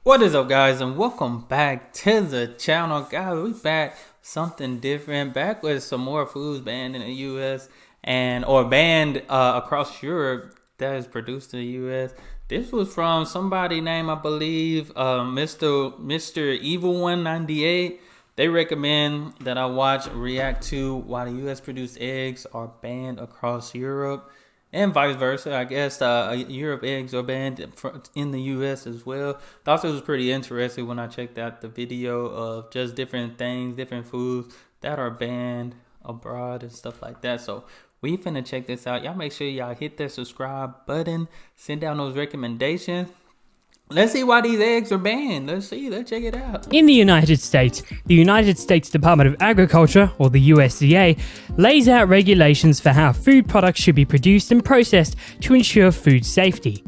What is up, guys, and welcome back to the channel. Guys, we back something different, back with some more foods banned in the US or banned across Europe that is produced in the US. This was from somebody named, I believe, Mr. Evil 198. They recommend that I watch react to why the US produced eggs are banned across Europe and vice versa. I guess Europe eggs are banned in the US as well. Thought it was pretty interesting when I checked out the video of just different things, different foods that are banned abroad and stuff like that. So we finna check this out. Y'all make sure y'all hit that subscribe button, send down those recommendations. Let's see why these eggs are banned. Let's check it out. In the United States, the United States Department of Agriculture, or the USDA, lays out regulations for how food products should be produced and processed to ensure food safety.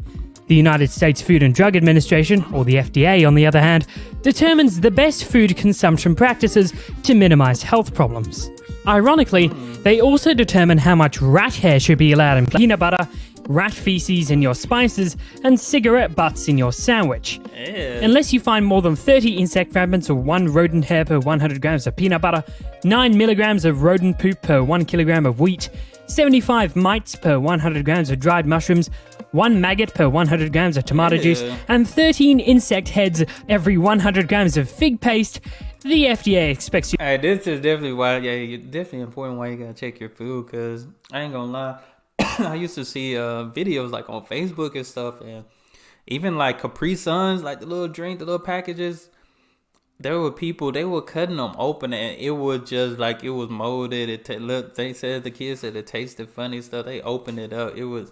The United States Food and Drug Administration, or the FDA on the other hand, determines the best food consumption practices to minimize health problems. Ironically, they also determine how much rat hair should be allowed in peanut butter, rat feces in your spices, and cigarette butts in your sandwich. Ew. Unless you find more than 30 insect fragments or 1 rodent hair per 100 grams of peanut butter, 9 milligrams of rodent poop per 1 kilogram of wheat, 75 mites per 100 grams of dried mushrooms, 1 maggot per 100 grams of tomato juice, and 13 insect heads every 100 grams of fig paste, the FDA expects you. Hey, this is definitely why, definitely important why you gotta check your food, because I ain't gonna lie. I used to see videos like on Facebook and stuff, and even like Capri Suns, like the little drink, the little packages. There were people, they were cutting them open, and it was just like it was molded. They said, the kids said it tasted funny stuff. They opened it up. It was,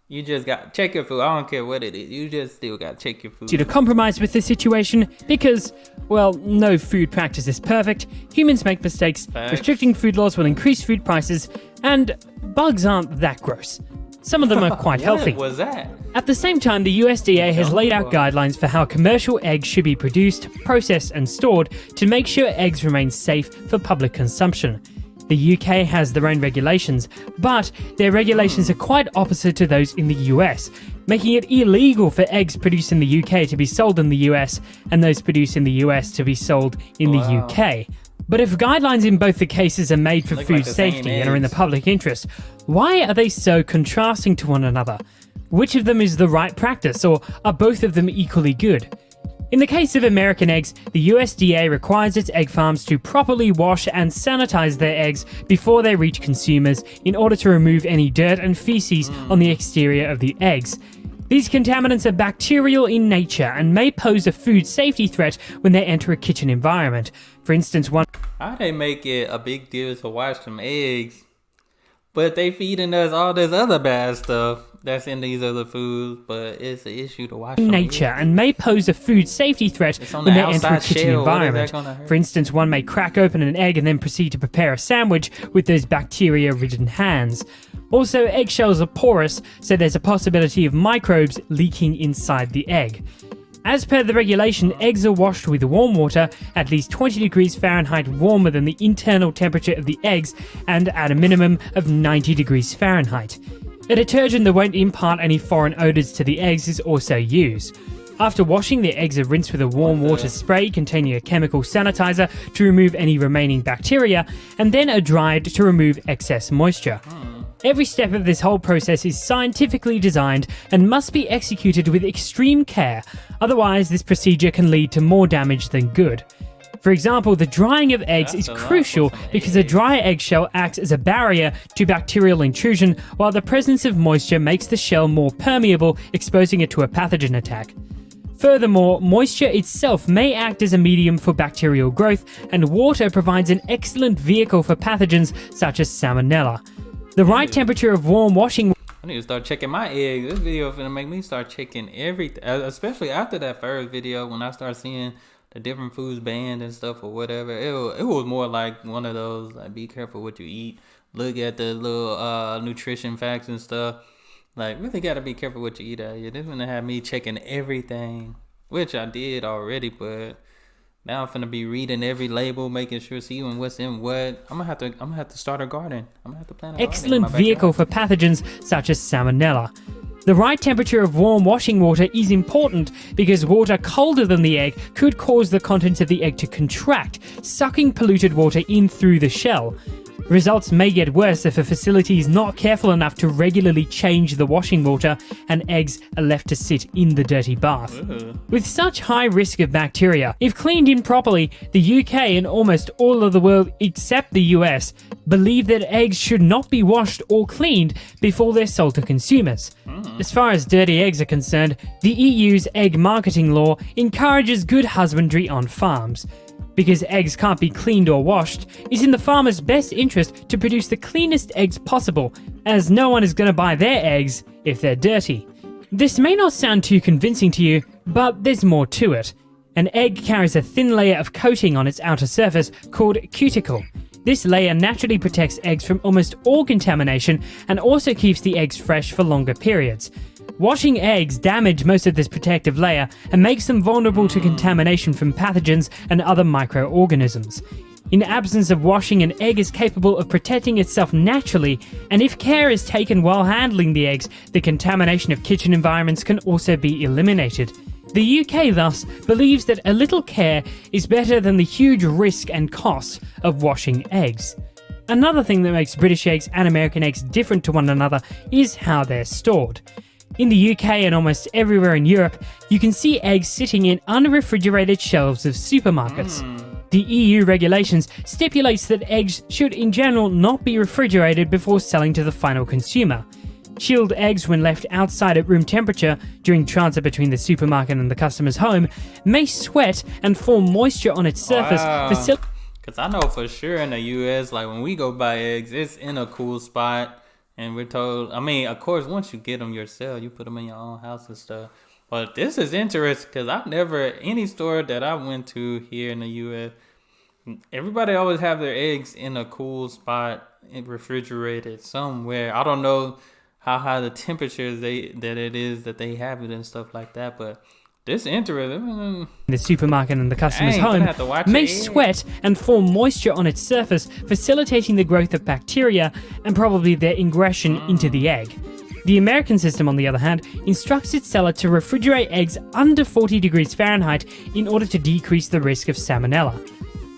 you just got check your food. I don't care what it is. You just still got to check your food. To compromise with the situation because, well, no food practice is perfect. Humans make mistakes. Facts. Restricting food laws will increase food prices, and bugs aren't that gross. Some of them are quite healthy. What was that? At the same time, the USDA has laid out guidelines for how commercial eggs should be produced, processed, and stored to make sure eggs remain safe for public consumption. The UK has their own regulations, but their regulations are quite opposite to those in the US, making it illegal for eggs produced in the UK to be sold in the US and those produced in the US to be sold in the UK. But if guidelines in both the cases are made for food safety and are in the public interest, why are they so contrasting to one another? Which of them is the right practice, or are both of them equally good? In the case of American eggs, the USDA requires its egg farms to properly wash and sanitize their eggs before they reach consumers in order to remove any dirt and feces on the exterior of the eggs. These contaminants are bacterial in nature and may pose a food safety threat when they enter a kitchen environment. For instance, How they make it a big deal to wash some eggs, but they feeding us all this other bad stuff that's in these other foods, but it's an issue to wash in some nature eggs. and may pose a food safety threat when they enter a kitchen environment. For instance, one may crack open an egg and then proceed to prepare a sandwich with those bacteria-ridden hands. Also, eggshells are porous, so there's a possibility of microbes leaking inside the egg. As per the regulation, eggs are washed with warm water, at least 20 degrees Fahrenheit warmer than the internal temperature of the eggs, and at a minimum of 90 degrees Fahrenheit. A detergent that won't impart any foreign odors to the eggs is also used. After washing, the eggs are rinsed with a warm water spray containing a chemical sanitizer to remove any remaining bacteria, and then are dried to remove excess moisture. Every step of this whole process is scientifically designed and must be executed with extreme care, otherwise this procedure can lead to more damage than good. For example, the drying of eggs is crucial because a dry eggshell acts as a barrier to bacterial intrusion, while the presence of moisture makes the shell more permeable, exposing it to a pathogen attack. Furthermore, moisture itself may act as a medium for bacterial growth, and water provides an excellent vehicle for pathogens such as salmonella. The right temperature of warm washing. I need to start checking my eggs. This video is gonna make me start checking everything, especially after that first video when I start seeing the different foods banned and stuff or whatever. It was more like one of those, like, be careful what you eat. Look at the little nutrition facts and stuff. Like, really gotta be careful what you eat out here. This is gonna have me checking everything, which I did already, but now I'm finna be reading every label, making sure, seeing what's in what. I'm gonna have to start a garden. I'm gonna have to plant a excellent garden in my vehicle backyard. for pathogens such as salmonella. The right temperature of warm washing water is important because water colder than the egg could cause the contents of the egg to contract, sucking polluted water in through the shell. Results may get worse if a facility is not careful enough to regularly change the washing water and eggs are left to sit in the dirty bath. With such high risk of bacteria, if cleaned improperly, the UK and almost all of the world except the US believe that eggs should not be washed or cleaned before they're sold to consumers. As far as dirty eggs are concerned, the EU's egg marketing law encourages good husbandry on farms. Because eggs can't be cleaned or washed, it's in the farmer's best interest to produce the cleanest eggs possible, as no one is going to buy their eggs if they're dirty. This may not sound too convincing to you, but there's more to it. An egg carries a thin layer of coating on its outer surface called cuticle. This layer naturally protects eggs from almost all contamination and also keeps the eggs fresh for longer periods. Washing eggs damage most of this protective layer and makes them vulnerable to contamination from pathogens and other microorganisms. In absence of washing, an egg is capable of protecting itself naturally, and if care is taken while handling the eggs, the contamination of kitchen environments can also be eliminated. The UK thus believes that a little care is better than the huge risk and cost of washing eggs. Another thing that makes British eggs and American eggs different to one another is how they're stored. In the UK and almost everywhere in Europe, you can see eggs sitting in unrefrigerated shelves of supermarkets. The EU regulations stipulates that eggs should in general not be refrigerated before selling to the final consumer. Chilled eggs, when left outside at room temperature during transit between the supermarket and the customer's home, may sweat and form moisture on its surface. Because I know for sure in the US, like when we go buy eggs, it's in a cool spot. And we're told, I mean, of course, once you get them yourself, you put them in your own house and stuff. But this is interesting because I've never, any store that I went to here in the U.S., everybody always have their eggs in a cool spot, refrigerated somewhere. I don't know how high the temperature that they have it and stuff like that, but this interesting. The supermarket and the customer's home may sweat and form moisture on its surface, facilitating the growth of bacteria and probably their ingression into the egg. The American system, on the other hand, instructs its seller to refrigerate eggs under 40 degrees Fahrenheit in order to decrease the risk of salmonella.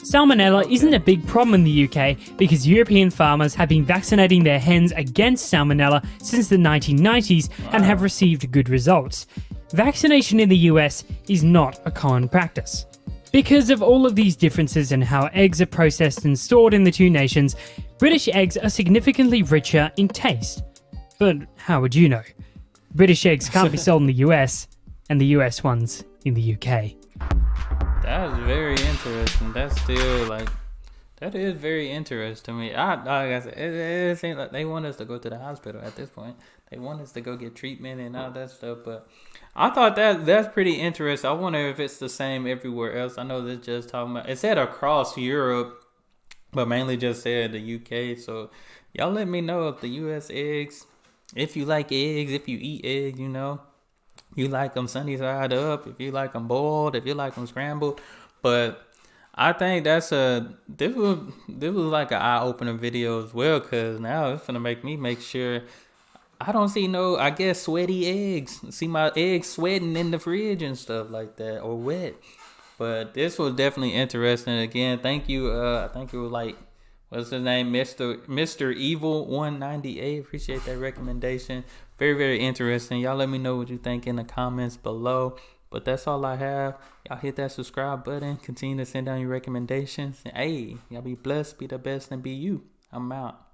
Salmonella isn't a big problem in the UK because European farmers have been vaccinating their hens against salmonella since the 1990s and have received good results. Vaccination in the US is not a common practice. Because of all of these differences in how eggs are processed and stored in the two nations, British eggs are significantly richer in taste. But how would you know? British eggs can't be sold in the US, and the US ones in the UK. That is very interesting. That's still like, that is very interesting to me. Like I said, it seems like they want us to go to the hospital at this point. They want us to go get treatment and all that stuff. But I thought that's pretty interesting. I wonder if it's the same everywhere else. I know this just talking about, it said across Europe, but mainly just said the UK. So y'all let me know if the US eggs, if you like eggs, if you eat eggs, you know. You like them sunny side up, if you like them boiled, if you like them scrambled. But I think this was like an eye-opener video as well, because now it's gonna make me make sure I don't see no, I guess, sweaty eggs. See my eggs sweating in the fridge and stuff like that, or wet. But this was definitely interesting. Again, thank you. I think it was like, what's his name, Mr. Evil 198. Appreciate that recommendation. Very, very interesting. Y'all let me know what you think in the comments below. But that's all I have. Y'all hit that subscribe button. Continue to send down your recommendations. And hey, y'all be blessed, be the best, and be you. I'm out.